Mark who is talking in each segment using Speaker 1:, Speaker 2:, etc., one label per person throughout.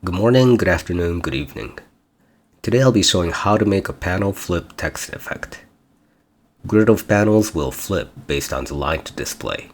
Speaker 1: Good morning, good afternoon, good evening. Today I'll be showing how to make a panel flip text effect. Grid of panels will flip based on the line to display.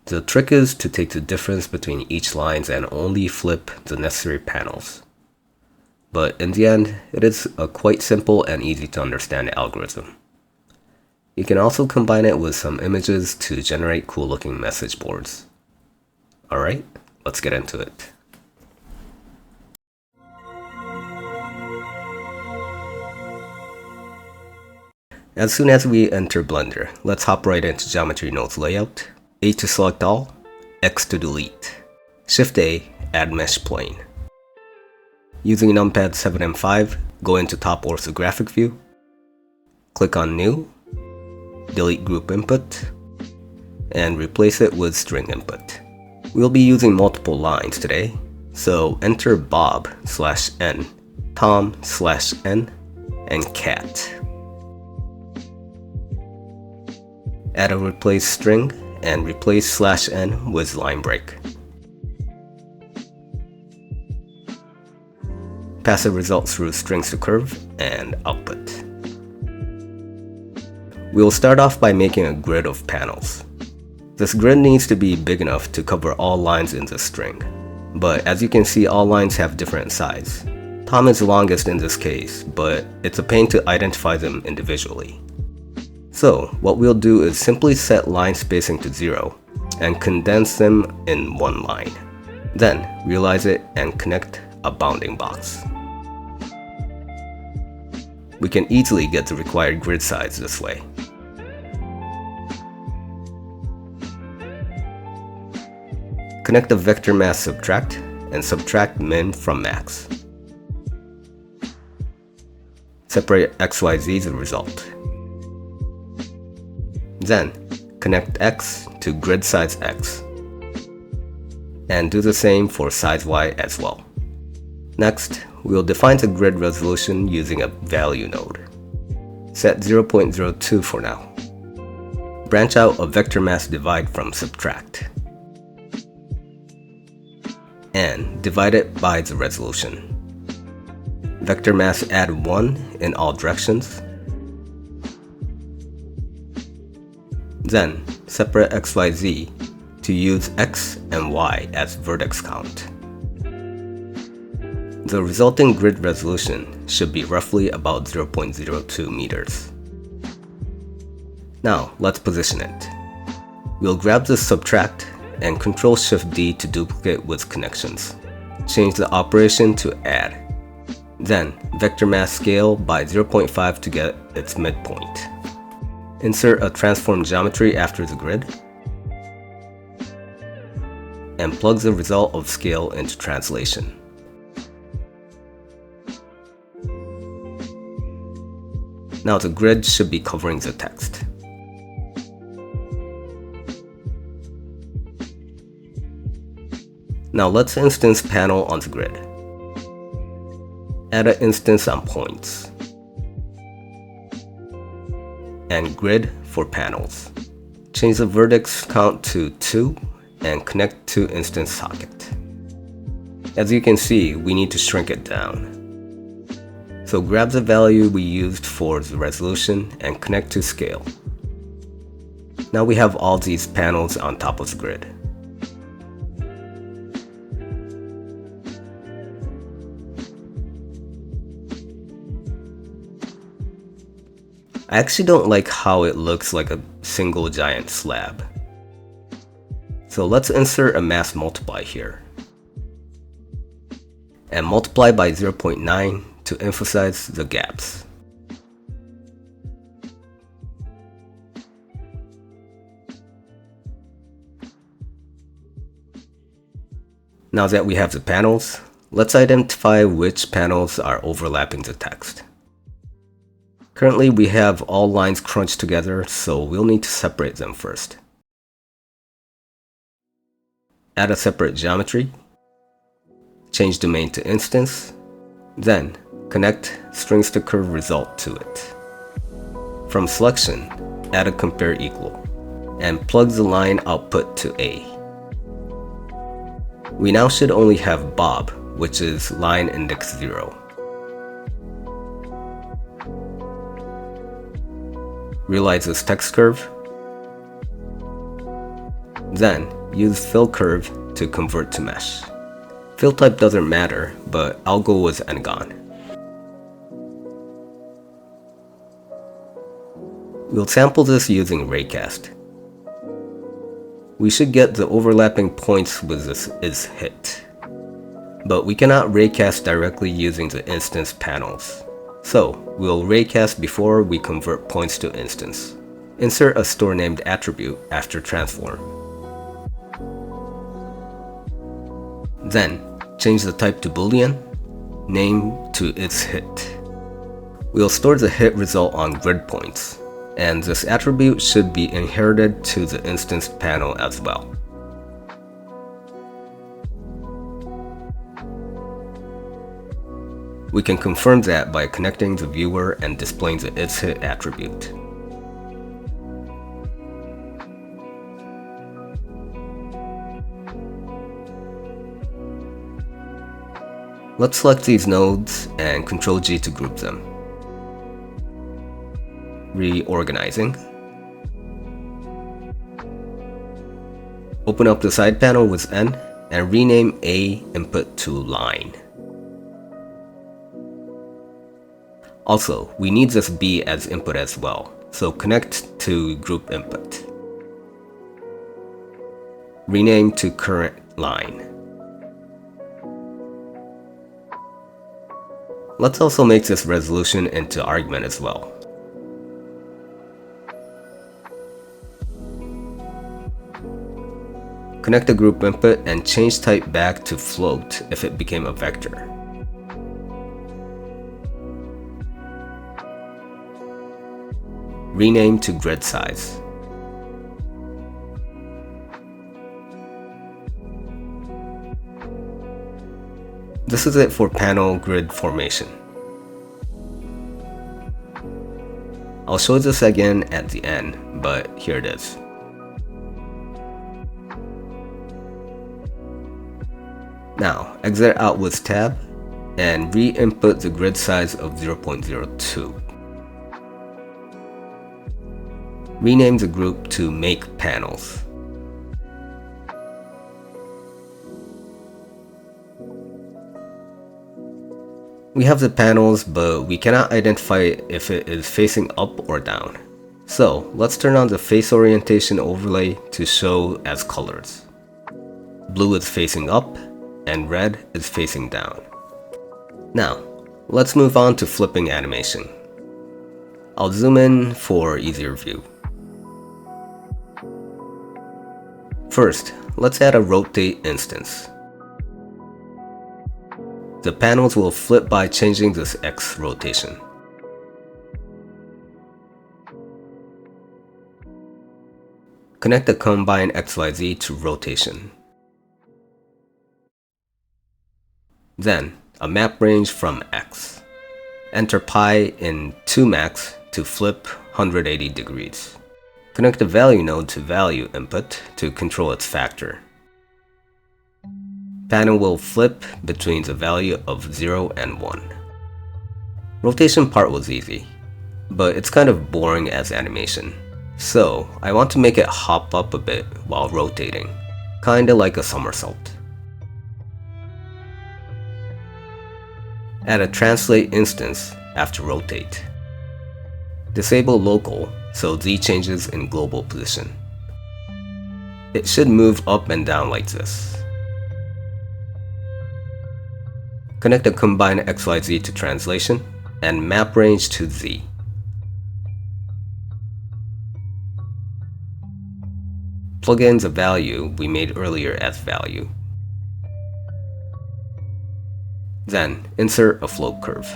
Speaker 1: The trick is to take the difference between each lines and only flip the necessary panels. But in the end, it is a quite simple and easy to understand algorithm. You can also combine it with some images to generate cool looking message boards. Alright, let's get into it. As soon as we enter Blender, let's hop right into Geometry Nodes Layout. A to select all, X to delete. Shift A, add mesh plane. Using numpad 7 and 5, go into top orthographic view. Click on New, delete group input, and replace it with string input. We'll be using multiple lines today, so enter Bob/N, Tom/N, and cat. Add a replace string and replace /n with line break. Pass the result through strings to curve and output. We'll start off by making a grid of panels. This grid needs to be big enough to cover all lines in the string, but as you can see, all lines have different size. Tom is the longest in this case, but it's a pain to identify them individually. So what we'll do is simply set line spacing to 0 and condense them in one line. Then realize it and connect a bounding box. We can easily get the required grid size this way. Connect the vector mass subtract and subtract min from max. Separate XYZ as a result. Then, connect X to grid size X. And do the same for size Y as well. Next, we'll define the grid resolution using a value node. Set 0.02 for now. Branch out a vector mass divide from subtract. And divide it by the resolution. Vector mass add 1 in all directions. Then, separate XYZ to use X and Y as vertex count. The resulting grid resolution should be roughly about 0.02 meters. Now, let's position it. We'll grab the subtract and Ctrl-Shift-D to duplicate with connections. Change the operation to add. Then, vector mass scale by 0.5 to get its midpoint. Insert a transform geometry after the grid, and plug the result of scale into translation. Now the grid should be covering the text. Now let's instance panel on the grid. Add an instance on points. And grid for panels. Change the vertex count to 2 and connect to instance socket. As you can see, we need to shrink it down. So grab the value we used for the resolution and connect to scale. Now we have all these panels on top of the grid. I actually don't like how it looks like a single giant slab. So let's insert a mass multiply here. And multiply by 0.9 to emphasize the gaps. Now that we have the panels, let's identify which panels are overlapping the text. Currently we have all lines crunched together, so we'll need to separate them first. Add a separate geometry. Change domain to instance. Then connect strings to curve result to it. From selection, add a compare equal, and plug the line output to A. We now should only have Bob which is line index 0. Realize this text curve. Then, use fill curve to convert to mesh. Fill type doesn't matter, but I'll go with N-Gon. We'll sample this using raycast. We should get the overlapping points with this is hit. But we cannot raycast directly using the instance panels. So, we'll raycast before we convert points to instance. Insert a store named attribute after transform. Then, change the type to boolean, name to its hit. We'll store the hit result on grid points, and this attribute should be inherited to the instance panel as well. We can confirm that by connecting the viewer and displaying the isHit attribute. Let's select these nodes and Ctrl-G to group them. Reorganizing. Open up the side panel with N and rename A input to line. Also, we need this B as input as well, so connect to group input. Rename to current line. Let's also make this resolution into argument as well. Connect the group input and change type back to float if it became a vector. Rename to grid size. This is it for panel grid formation. I'll show this again at the end, but here it is. Now, exit out with tab and re-input the grid size of 0.02. Rename the group to make panels. We have the panels, but we cannot identify if it is facing up or down. So let's turn on the face orientation overlay to show as colors. Blue is facing up and red is facing down. Now, let's move on to flipping animation. I'll zoom in for easier view. First, let's add a rotate instance. The panels will flip by changing this X rotation. Connect the combine XYZ to rotation. Then, a map range from X. Enter pi in 2max to flip 180 degrees. Connect the value node to value input to control its factor. Panel will flip between the value of 0 and 1. Rotation part was easy, but it's kind of boring as animation. So I want to make it hop up a bit while rotating, kinda like a somersault. Add a translate instance after rotate. Disable local so Z changes in global position. It should move up and down like this. Connect the combine XYZ to translation and map range to Z. Plug in the value we made earlier as value. Then insert a float curve.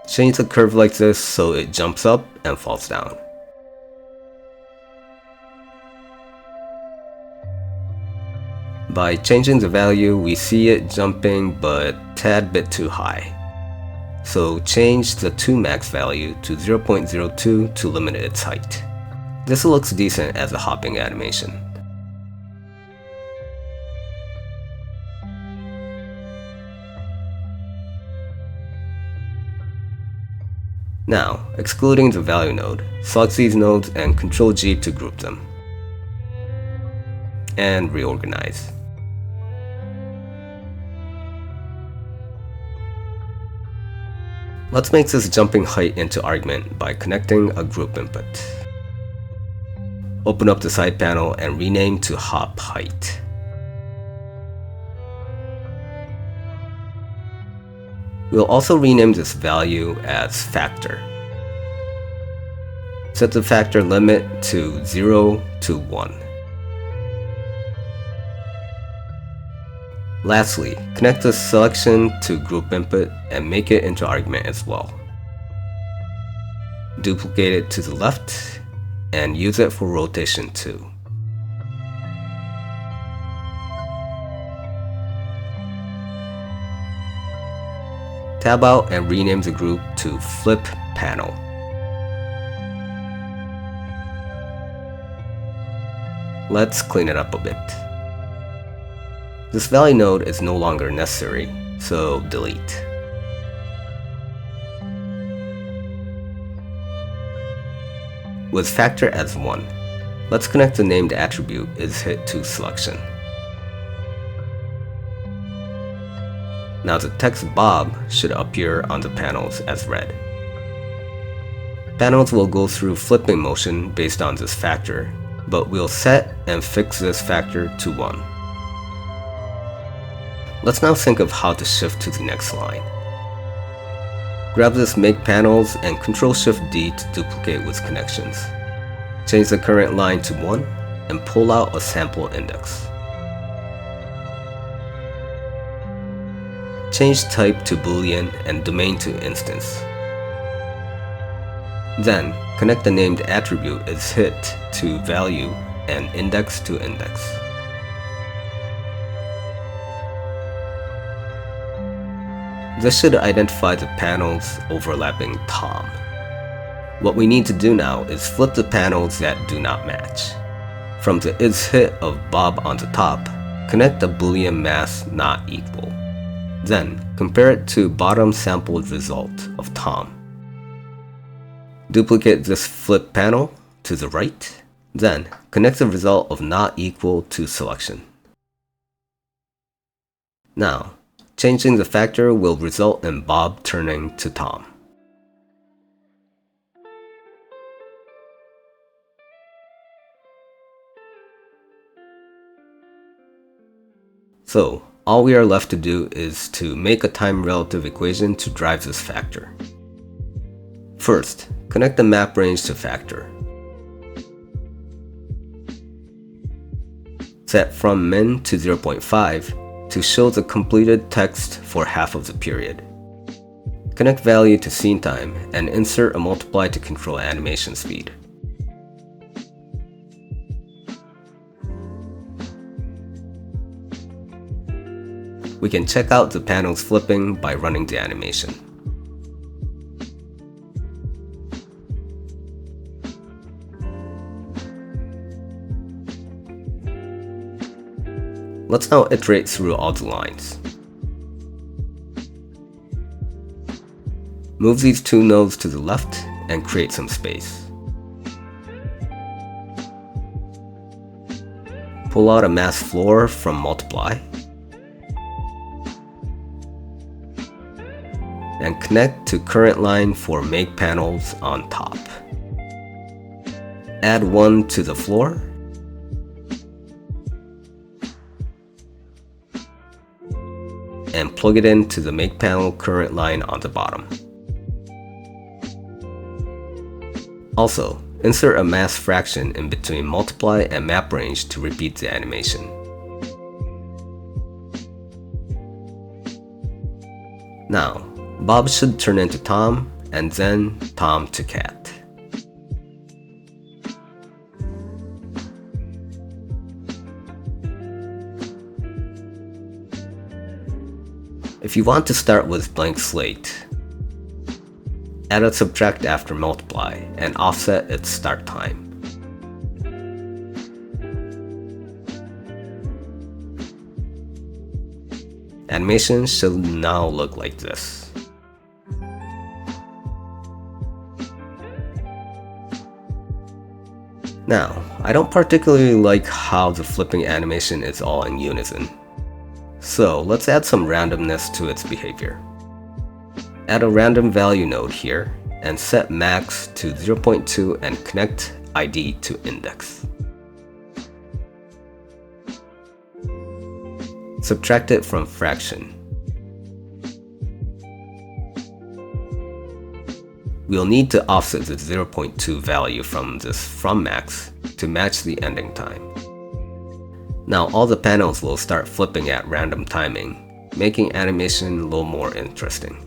Speaker 1: Change the curve like this so it jumps up and falls down. By changing the value, we see it jumping but tad bit too high. So change the 2max value to 0.02 to limit its height. This looks decent as a hopping animation. Now, excluding the value node, select these nodes and Ctrl-G to group them. And reorganize. Let's make this jumping height into argument by connecting a group input. Open up the side panel and rename to hop height. We'll also rename this value as factor. Set the factor limit to 0 to 1. Lastly, connect the selection to group input and make it into argument as well. Duplicate it to the left and use it for rotation too. Tab out and rename the group to Flip Panel. Let's clean it up a bit. This value node is no longer necessary, so delete. With factor as 1, let's connect the named attribute isHit to selection. Now the text Bob should appear on the panels as red. Panels will go through flipping motion based on this factor, but we'll set and fix this factor to 1. Let's now think of how to shift to the next line. Grab this Make Panels and Ctrl-Shift-D to duplicate with connections. Change the current line to 1 and pull out a sample index. Change type to Boolean and domain to instance. Then, connect the named attribute isHit to value and index to index. This should identify the panels overlapping Tom. What we need to do now is flip the panels that do not match. From the isHit of Bob on the top, connect the Boolean mass not equal. Then, compare it to bottom sampled result of Tom. Duplicate this flip panel to the right, then connect the result of not equal to selection. Now, changing the factor will result in Bob turning to Tom. So, all we are left to do is to make a time relative equation to drive this factor. First, connect the map range to factor. Set from min to 0.5 to show the completed text for half of the period. Connect value to scene time and insert a multiply to control animation speed. We can check out the panels flipping by running the animation. Let's now iterate through all the lines. Move these two nodes to the left and create some space. Pull out a mask floor from multiply and connect to current line for make panels on top. Add 1 to the floor and plug it into the make panel current line on the bottom. Also, insert a mask fraction in between multiply and map range to repeat the animation. Now, Bob should turn into Tom, and then Tom to cat. If you want to start with blank slate, add a subtract after multiply and offset its start time. Animation should now look like this. Now, I don't particularly like how the flipping animation is all in unison. So let's add some randomness to its behavior. Add a random value node here and set max to 0.2 and connect ID to index. Subtract it from fraction. We'll need to offset the 0.2 value from this from max to match the ending time. Now all the panels will start flipping at random timing, making animation a little more interesting.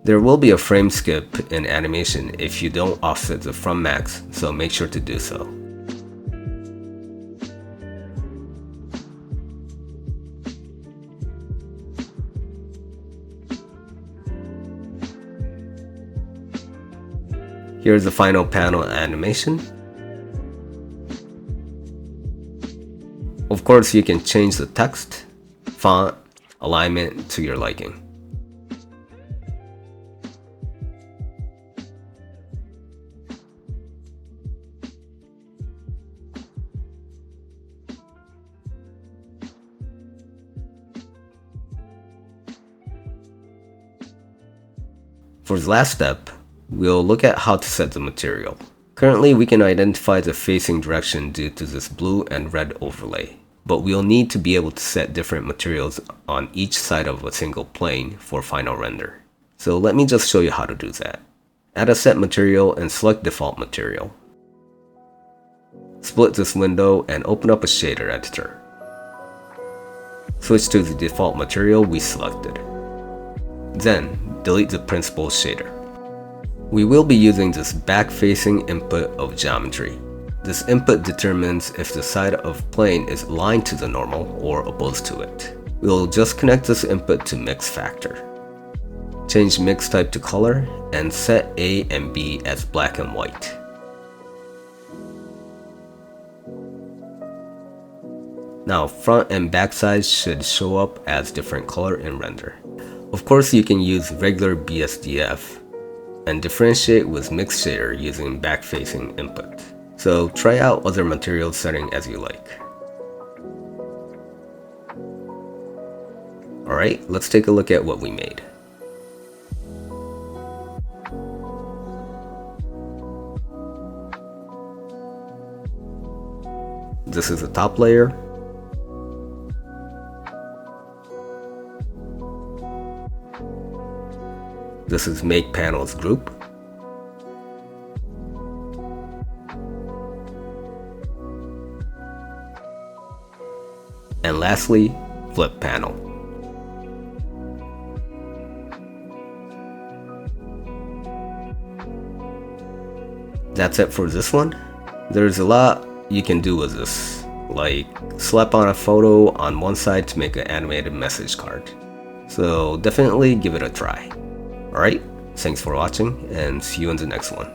Speaker 1: There will be a frame skip in animation if you don't offset the from max, so make sure to do so. Here's the final panel animation. Of course, you can change the text, font, alignment to your liking. For the last step, we'll look at how to set the material. Currently, we can identify the facing direction due to this blue and red overlay, but we'll need to be able to set different materials on each side of a single plane for final render. So let me just show you how to do that. Add a set material and select default material. Split this window and open up a shader editor. Switch to the default material we selected. Then, delete the principal shader. We will be using this back-facing input of geometry. This input determines if the side of plane is aligned to the normal or opposed to it. We'll just connect this input to mix factor. Change mix type to color and set A and B as black and white. Now front and back sides should show up as different color in render. Of course, you can use regular BSDF and differentiate with mix shader using back-facing input. So try out other material setting as you like. Alright, let's take a look at what we made. This is the top layer. This is Make Panels group. And lastly, Flip Panel. That's it for this one. There's a lot you can do with this, like slap on a photo on one side to make an animated message card. So definitely give it a try. Alright, thanks for watching and see you in the next one.